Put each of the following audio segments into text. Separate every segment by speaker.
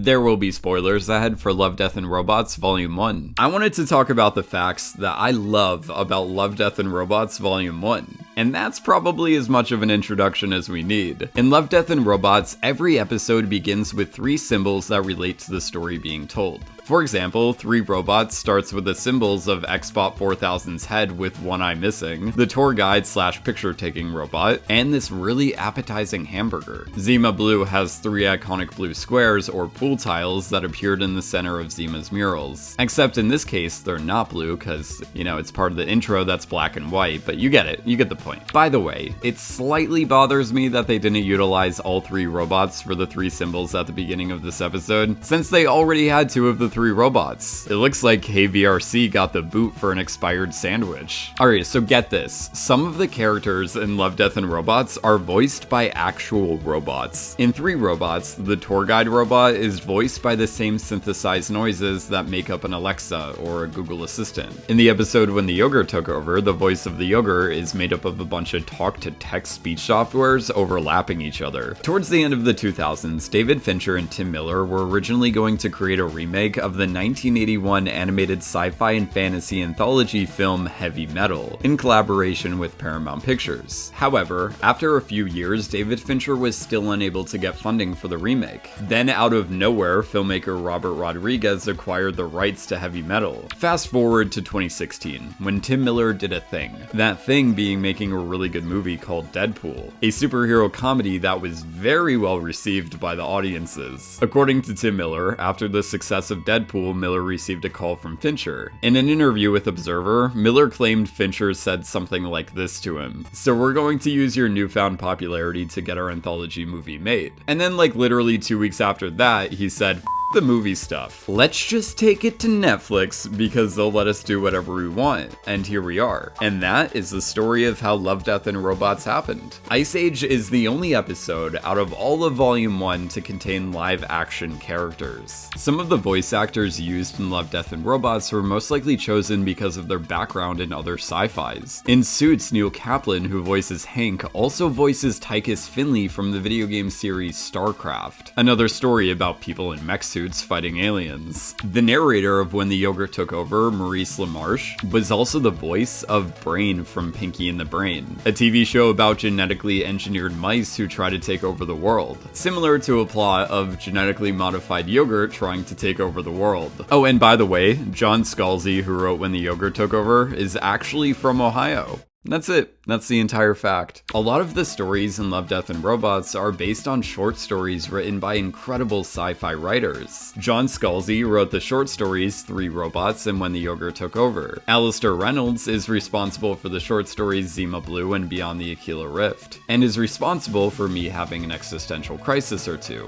Speaker 1: There will be spoilers ahead for Love, Death, and Robots Volume 1. I wanted to talk about the facts that I love about Love, Death, and Robots Volume 1. And that's probably as much of an introduction as we need. In Love, Death, and Robots, every episode begins with 3 symbols that relate to the story being told. For example, 3 Robots starts with the symbols of Xbot 4000's head with one eye missing, the tour guide / picture taking robot, and this really appetizing hamburger. Zima Blue has 3 iconic blue squares or pool tiles that appeared in the center of Zima's murals. Except in this case, they're not blue because, it's part of the intro that's black and white, but you get it, you get the point. By the way, it slightly bothers me that they didn't utilize all 3 robots for the 3 symbols at the beginning of this episode, since they already had 2 of the 3 robots. It looks like KVRC got the boot for an expired sandwich. Alright, so get this. Some of the characters in Love, Death, and Robots are voiced by actual robots. In 3 robots, the tour guide robot is voiced by the same synthesized noises that make up an Alexa or a Google Assistant. In the episode when the yogurt took over, the voice of the yogurt is made up of a bunch of talk-to-text speech softwares overlapping each other. Towards the end of the 2000s, David Fincher and Tim Miller were originally going to create a remake of the 1981 animated sci-fi and fantasy anthology film Heavy Metal, in collaboration with Paramount Pictures. However, after a few years, David Fincher was still unable to get funding for the remake. Then out of nowhere, filmmaker Robert Rodriguez acquired the rights to Heavy Metal. Fast forward to 2016, when Tim Miller did a thing. That thing being making a really good movie called Deadpool, a superhero comedy that was very well received by the audiences. According to Tim Miller, after the success of Deadpool, Miller received a call from Fincher. In an interview with Observer, Miller claimed Fincher said something like this to him: "So we're going to use your newfound popularity to get our anthology movie made." And then literally 2 weeks after that, he said, the movie stuff. Let's just take it to Netflix because they'll let us do whatever we want. And here we are. And that is the story of how Love, Death, and Robots happened. Ice Age is the only episode out of all of Volume 1 to contain live action characters. Some of the voice actors used in Love, Death, and Robots were most likely chosen because of their background in other sci-fis. In Suits, Neil Kaplan, who voices Hank, also voices Tychus Finley from the video game series StarCraft, another story about people in mech suits fighting aliens. The narrator of When the Yogurt Took Over, Maurice LaMarche, was also the voice of Brain from Pinky and the Brain, a TV show about genetically engineered mice who try to take over the world, similar to a plot of genetically modified yogurt trying to take over the world. Oh, and by the way, John Scalzi, who wrote When the Yogurt Took Over, is actually from Ohio. That's it. That's the entire fact. A lot of the stories in Love, Death, and Robots are based on short stories written by incredible sci-fi writers. John Scalzi wrote the short stories 3 Robots and When the Yogurt Took Over. Alistair Reynolds is responsible for the short stories Zima Blue and Beyond the Aquila Rift, and is responsible for me having an existential crisis or 2.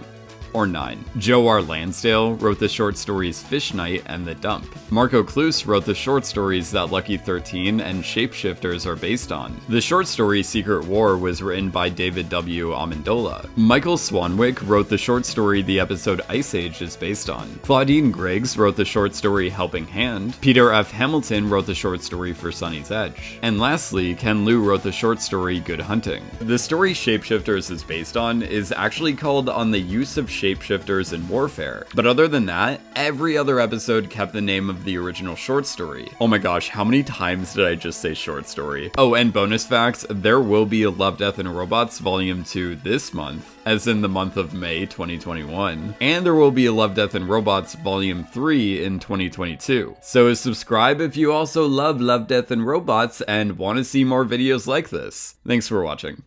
Speaker 1: Or 9. Joe R. Lansdale wrote the short stories Fish Night and The Dump. Marco Cluse wrote the short stories that Lucky 13 and Shapeshifters are based on. The short story Secret War was written by David W. Amendola. Michael Swanwick wrote the short story the episode Ice Age is based on. Claudine Griggs wrote the short story Helping Hand. Peter F. Hamilton wrote the short story For Sunny's Edge. And lastly, Ken Liu wrote the short story Good Hunting. The story Shapeshifters is based on is actually called On the Use of Shapeshifters in Warfare. But other than that, every other episode kept the name of the original short story. Oh my gosh, how many times did I just say short story? Oh, and bonus fact, there will be a Love, Death, and Robots Volume 2 this month, as in the month of May 2021. And there will be a Love, Death, and Robots Volume 3 in 2022. So subscribe if you also love Love, Death, and Robots and want to see more videos like this. Thanks for watching.